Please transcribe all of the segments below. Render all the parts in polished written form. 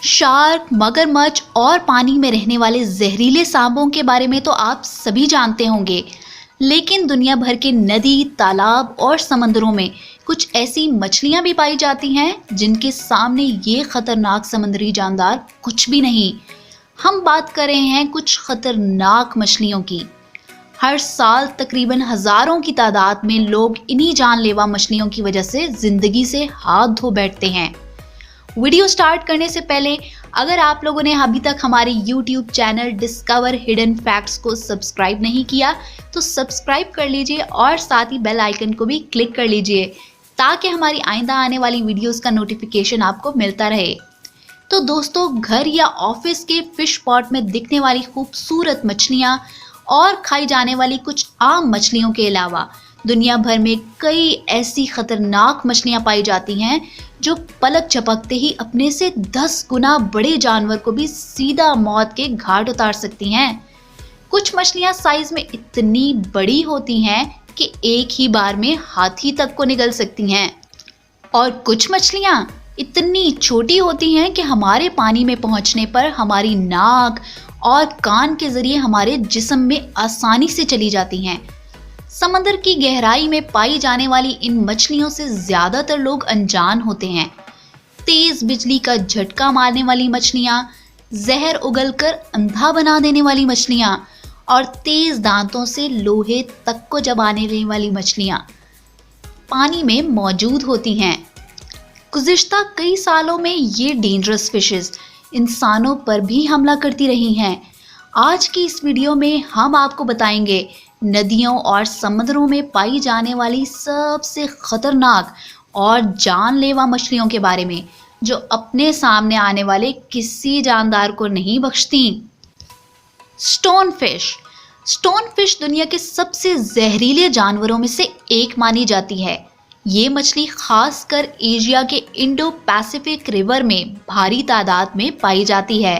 Shark, मगरमच्छ और पानी में रहने वाले जहरीले सांपों के बारे में तो आप सभी जानते होंगे, लेकिन दुनिया भर के नदी, तालाब और समंदरों में कुछ ऐसी मछलियां भी पाई जाती हैं जिनके सामने ये खतरनाक समुद्री जानदार कुछ भी नहीं। हम बात कर रहे हैं कुछ खतरनाक मछलियों की। हर साल तकरीबन हजारों की तादाद में लोग इन्हीं जानलेवा मछलियों की वजह से जिंदगी से हाथ धो बैठते हैं। वीडियो स्टार्ट करने से पहले अगर आप लोगों ने अभी तक हमारे YouTube channel discover hidden facts को सब्सक्राइब नहीं किया तो सब्सक्राइब कर लीजिए और साथ ही बेल आइकन को भी क्लिक कर लीजिए ताकि हमारी आइंदा आने वाली वीडियोस का नोटिफिकेशन आपको मिलता रहे। तो दोस्तों, घर या ऑफिस के फिश पॉट में दिखने वाली खूबसूरत मछलियाँ और खाई जाने वाली कुछ आम मछलियों के अलावा दुनिया भर में कई ऐसी खतरनाक मछलियां पाई जाती हैं जो पलक झपकते ही अपने से 10 गुना बड़े जानवर को भी सीधा मौत के घाट उतार सकती हैं। कुछ मछलियां साइज में इतनी बड़ी होती हैं कि एक ही बार में हाथी तक को निगल सकती हैं और कुछ मछलियां इतनी छोटी होती हैं कि हमारे पानी में पहुंचने पर हमारी नाक और कान के जरिए हमारे जिस्म में आसानी से चली जाती हैं। समंदर की गहराई में पाई जाने वाली इन मछलियों से ज्यादातर लोग अनजान होते हैं। तेज बिजली का झटका मारने वाली मछलियां, जहर उगलकर अंधा बना देने वाली मछलियां और तेज दांतों से लोहे तक को चबाने वाली मछलियां पानी में मौजूद होती हैं। गुज़िश्ता कई सालों में ये डेंजरस फिशेस इंसानों पर भी हमला करती रही हैं। आज की इस वीडियो में हम आपको बताएंगे नदियों और समुद्रों में पाई जाने वाली सबसे खतरनाक और जानलेवा मछलियों के बारे में जो अपने सामने आने वाले किसी जानदार को नहीं बख्शती। स्टोन फिश दुनिया के सबसे जहरीले जानवरों में से एक मानी जाती है। ये मछली खासकर एशिया के इंडो पैसिफिक रिवर में भारी तादाद में पाई जाती है।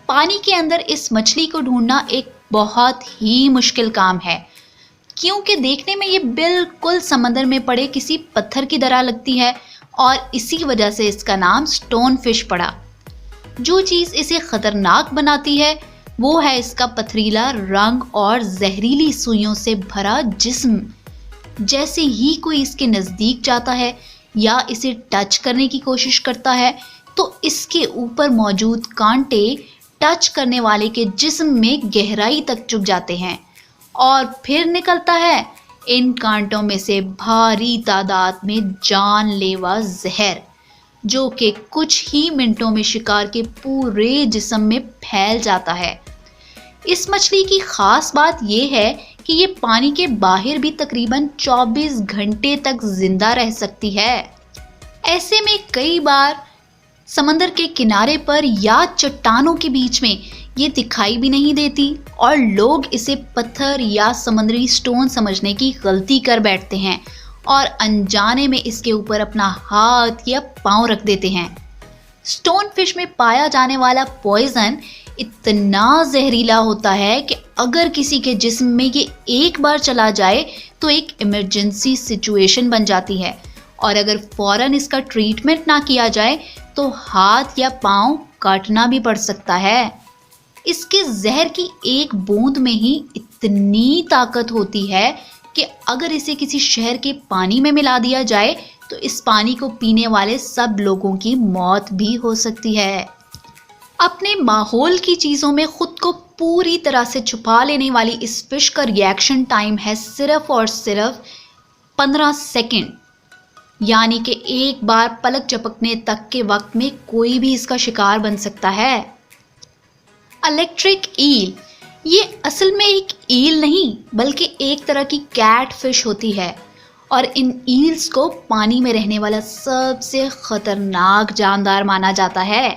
पानी के अंदर इस मछली को ढूंढना एक बहुत ही मुश्किल काम है क्योंकि देखने में ये बिल्कुल समंदर में पड़े किसी पत्थर की तरह लगती है और इसी वजह से इसका नाम स्टोन फिश पड़ा। जो चीज़ इसे खतरनाक बनाती है वो है इसका पथरीला रंग और जहरीली सुइयों से भरा जिस्म। जैसे ही कोई इसके नज़दीक जाता है या इसे टच करने की कोशिश करता है तो इसके ऊपर मौजूद कांटे टच करने वाले के जिस्म में गहराई तक चुभ जाते हैं और फिर निकलता है इन कांटों में से भारी तादाद में जानलेवा जहर जो कि कुछ ही मिनटों में शिकार के पूरे जिस्म में फैल जाता है। इस मछली की खास बात यह है कि ये पानी के बाहर भी तकरीबन 24 घंटे तक जिंदा रह सकती है। ऐसे में कई बार समंदर के किनारे पर या चट्टानों के बीच में ये दिखाई भी नहीं देती और लोग इसे पत्थर या समुद्री स्टोन समझने की गलती कर बैठते हैं और अनजाने में इसके ऊपर अपना हाथ या पांव रख देते हैं। स्टोन फिश में पाया जाने वाला पॉइजन इतना जहरीला होता है कि अगर किसी के जिस्म में ये एक बार चला जाए तो एक इमरजेंसी सिचुएशन बन जाती है और अगर फौरन इसका ट्रीटमेंट ना किया जाए तो हाथ या पांव काटना भी पड़ सकता है। इसके जहर की एक बूंद में ही इतनी ताकत होती है कि अगर इसे किसी शहर के पानी में मिला दिया जाए तो इस पानी को पीने वाले सब लोगों की मौत भी हो सकती है। अपने माहौल की चीज़ों में खुद को पूरी तरह से छुपा लेने वाली इस फिश का रिएक्शन टाइम है सिर्फ और सिर्फ 15 सेकेंड, यानी कि एक बार पलक झपकने तक के वक्त में कोई भी इसका शिकार बन सकता है। इलेक्ट्रिक ईल, ये असल में एक ईल नहीं बल्कि एक तरह की कैट फिश होती है और इन ईल्स को पानी में रहने वाला सबसे खतरनाक जानदार माना जाता है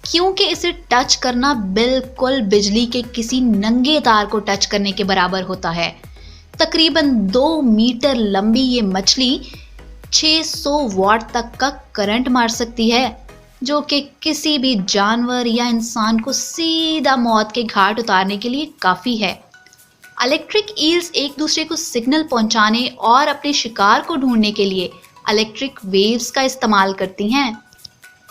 क्योंकि इसे टच करना बिल्कुल बिजली के किसी नंगे तार को टच करने के बराबर होता है। तकरीबन 2 मीटर लंबी ये मछली 600 वॉट तक का करंट मार सकती है जो कि किसी भी जानवर या इंसान को सीधा मौत के घाट उतारने के लिए काफ़ी है। इलेक्ट्रिक ईल्स एक दूसरे को सिग्नल पहुंचाने और अपने शिकार को ढूंढने के लिए इलेक्ट्रिक वेव्स का इस्तेमाल करती हैं।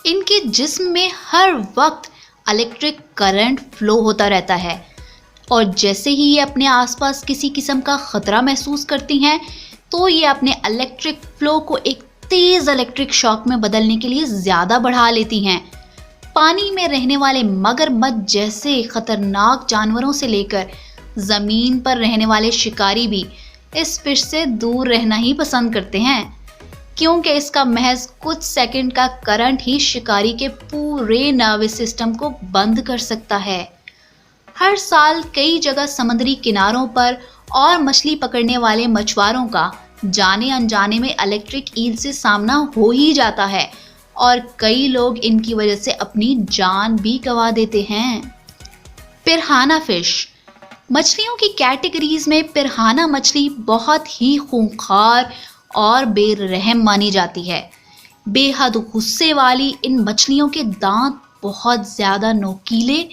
इनके जिस्म में हर वक्त इलेक्ट्रिक करंट फ्लो होता रहता है और जैसे ही ये अपने आसपास किसी किस्म का खतरा महसूस करती हैं तो ये अपने इलेक्ट्रिक फ्लो को एक तेज इलेक्ट्रिक शॉक में बदलने के लिए ज़्यादा बढ़ा लेती हैं। पानी में रहने वाले मगरमच्छ जैसे खतरनाक जानवरों से लेकर ज़मीन पर रहने वाले शिकारी भी इस फिश से दूर रहना ही पसंद करते हैं, क्योंकि इसका महज कुछ सेकंड का करंट ही शिकारी के पूरे नर्वस सिस्टम को बंद कर सकता है। हर साल कई जगह समुद्री किनारों पर और मछली पकड़ने वाले मछुआरों का जाने अनजाने में इलेक्ट्रिक ईल से सामना हो ही जाता है और कई लोग इनकी वजह से अपनी जान भी गंवा देते हैं। पिरहाना फिश। मछलियों की कैटेगरीज में पिरहाना मछली बहुत ही खूंखार और बेरहम मानी जाती है। बेहद गुस्से वाली इन मछलियों के दांत बहुत ज़्यादा नोकीले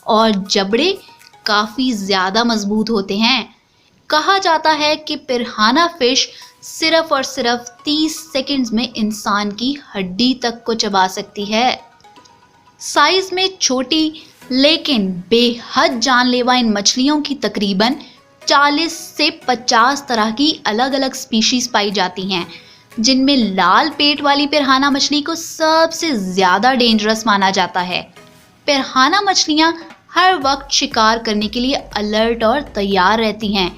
और जबड़े काफ़ी ज़्यादा मजबूत होते हैं। कहा जाता है कि पिरहाना फिश सिर्फ और सिर्फ 30 सेकंड्स में इंसान की हड्डी तक को चबा सकती है। साइज में छोटी लेकिन बेहद जानलेवा इन मछलियों की तकरीबन 40 से 50 तरह की अलग अलग स्पीशीज पाई जाती हैं, जिनमें लाल पेट वाली पिरहाना मछली को सबसे ज़्यादा डेंजरस माना जाता है। पिरहाना मछलियाँ हर वक्त शिकार करने के लिए अलर्ट और तैयार रहती हैं,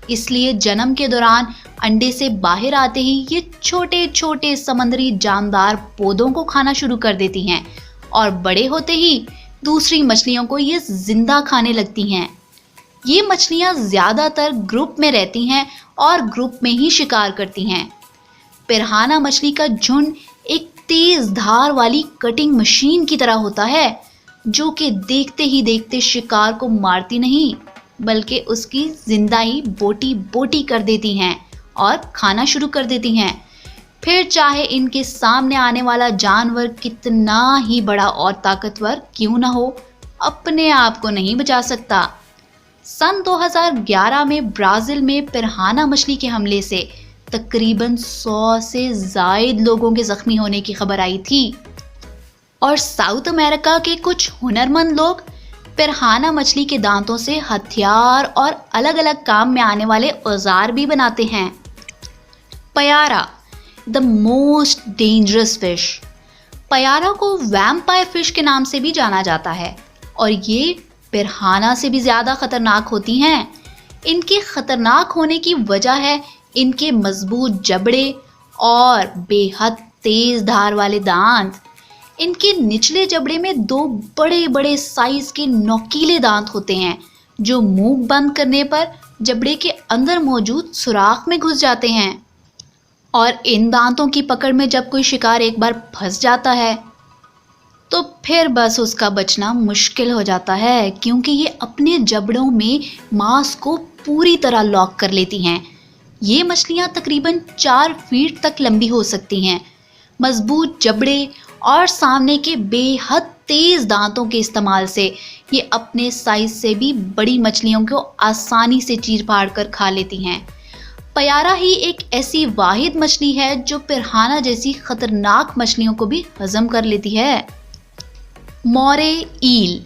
इसलिए जन्म के दौरान अंडे से बाहर आते ही ये छोटे छोटे समुद्री जानदार पौधों को खाना शुरू कर देती हैं और बड़े होते ही दूसरी मछलियों को ये जिंदा खाने लगती हैं। ये मछलियाँ ज़्यादातर ग्रुप में रहती हैं और ग्रुप में ही शिकार करती हैं। पिरहाना मछली का झुंड एक तेज धार वाली कटिंग मशीन की तरह होता है, जो कि देखते ही देखते शिकार को मारती नहीं बल्कि उसकी जिंदा ही बोटी बोटी कर देती हैं और खाना शुरू कर देती हैं। फिर चाहे इनके सामने आने वाला जानवर कितना ही बड़ा और ताकतवर क्यों ना हो, अपने आप को नहीं बचा सकता। सन 2011 में ब्राज़ील में पिरहाना मछली के हमले से तकरीबन 100 से ज़ायद लोगों के जख्मी होने की खबर आई थी और साउथ अमेरिका के कुछ हुनरमंद लोग पिरहाना मछली के दांतों से हथियार और अलग अलग काम में आने वाले औजार भी बनाते हैं। पयारा, द मोस्ट डेंजरस फिश। पयारा को वैम्पायर फिश के नाम से भी जाना जाता है और ये पिरहाना से भी ज़्यादा खतरनाक होती हैं। इनके खतरनाक होने की वजह है इनके मजबूत जबड़े और बेहद तेज धार वाले दांत। इनके निचले जबड़े में 2 बड़े बड़े साइज के नोकीले दांत होते हैं, जो मुंह बंद करने पर जबड़े के अंदर मौजूद सुराख में घुस जाते हैं और इन दांतों की पकड़ में जब कोई शिकार एक बार फंस जाता है तो फिर बस उसका बचना मुश्किल हो जाता है, क्योंकि ये अपने जबड़ों में मांस को पूरी तरह लॉक कर लेती हैं। ये मछलियाँ तकरीबन 4 फीट तक लंबी हो सकती हैं। मजबूत जबड़े और सामने के बेहद तेज दांतों के इस्तेमाल से ये अपने साइज से भी बड़ी मछलियों को आसानी से चीर फाड़ कर खा लेती हैं। पयारा ही एक ऐसी वाहिद मछली है जो पिरहाना जैसी खतरनाक मछलियों को भी हजम कर लेती है। मोरे ईल।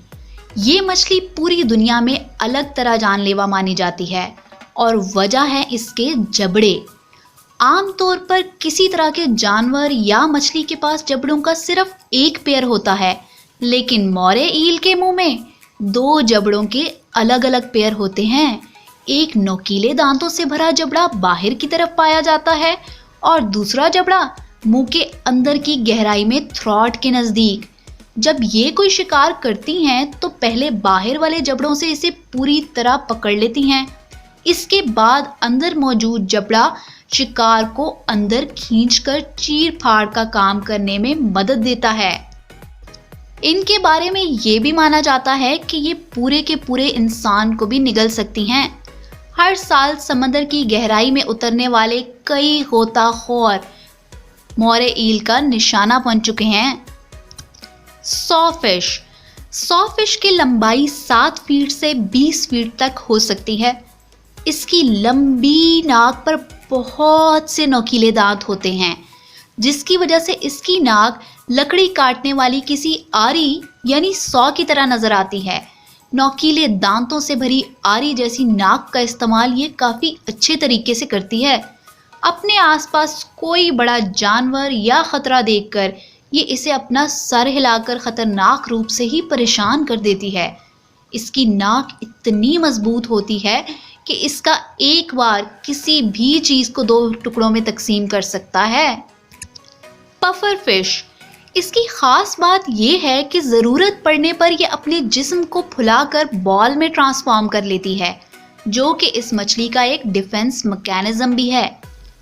ये मछली पूरी दुनिया में अलग तरह जानलेवा मानी जाती है और वजह है इसके जबड़े। आमतौर पर किसी तरह के जानवर या मछली के पास जबड़ों का सिर्फ एक पेयर होता है, लेकिन मोरे ईल के मुंह में 2 जबड़ों के अलग अलग पेयर होते हैं। एक नोकीले दांतों से भरा जबड़ा बाहर की तरफ पाया जाता है और दूसरा जबड़ा मुंह के अंदर की गहराई में थ्रॉट के नज़दीक। जब ये कोई शिकार करती हैं तो पहले बाहर वाले जबड़ों से इसे पूरी तरह पकड़ लेती हैं। इसके बाद अंदर मौजूद जबड़ा शिकार को अंदर खींचकर चीर फाड़ का काम करने में मदद देता है। इनके बारे में ये भी माना जाता है कि ये पूरे के पूरे इंसान को भी निगल सकती हैं। हर साल समंदर की गहराई में उतरने वाले कई गोताखोर मोरे ईल का निशाना बन चुके हैं। सॉफिश। सॉफिश की लंबाई 7 फीट से 20 फीट तक हो सकती है। इसकी लंबी नाक पर बहुत से नोकीले दांत होते हैं, जिसकी वजह से इसकी नाक लकड़ी काटने वाली किसी आरी यानी सौ की तरह नजर आती है। नोकीले दांतों से भरी आरी जैसी नाक का इस्तेमाल ये काफी अच्छे तरीके से करती है। अपने आसपास कोई बड़ा जानवर या खतरा देखकर ये इसे अपना सर हिलाकर खतरनाक रूप से ही परेशान कर देती है। इसकी नाक इतनी मजबूत होती है कि इसका एक बार किसी भी चीज को 2 टुकड़ों में तकसीम कर सकता है। पफर फिश, इसकी खास बात यह है कि जरूरत पड़ने पर यह अपने जिस्म को फुलाकर बॉल में ट्रांसफॉर्म कर लेती है, जो कि इस मछली का एक डिफेंस मैकेनिज्म भी है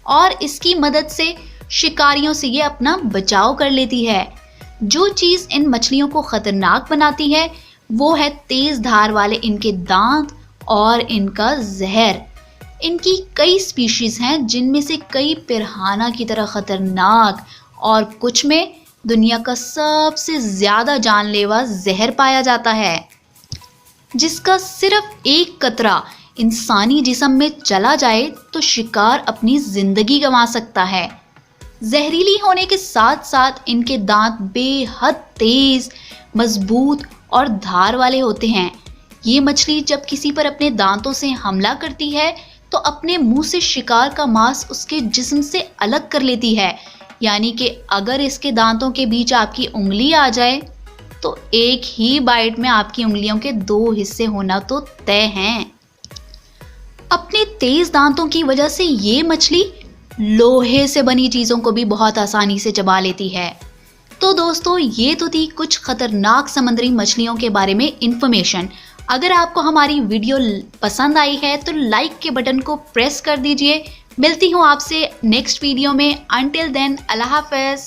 और इसकी मदद से शिकारियों से ये अपना बचाव कर लेती है। जो चीज इन मछलियों को खतरनाक बनाती है वो है तेज धार वाले इनके दांत और इनका जहर। इनकी कई स्पीशीज हैं जिनमें से कई पिरान्हा की तरह खतरनाक और कुछ में दुनिया का सबसे ज्यादा जानलेवा जहर पाया जाता है, जिसका सिर्फ एक कतरा इंसानी जिस्म में चला जाए तो शिकार अपनी जिंदगी गंवा सकता है। जहरीली होने के साथ साथ इनके दांत बेहद तेज, मजबूत और धार वाले होते हैं। ये मछली जब किसी पर अपने दांतों से हमला करती है तो अपने मुंह से शिकार का मांस उसके जिस्म से अलग कर लेती है, यानी कि अगर इसके दांतों के बीच आपकी उंगली आ जाए तो एक ही बाइट में आपकी उंगलियों के 2 हिस्से होना तो तय हैं। अपने तेज दांतों की वजह से ये मछली लोहे से बनी चीजों को भी बहुत आसानी से चबा लेती है। तो दोस्तों, ये तो थी कुछ खतरनाक समुद्री मछलियों के बारे में इंफॉर्मेशन। अगर आपको हमारी वीडियो पसंद आई है तो लाइक के बटन को प्रेस कर दीजिए। मिलती हूँ आपसे नेक्स्ट वीडियो में। अंटिल देन, अल्लाह हाफ़िज़।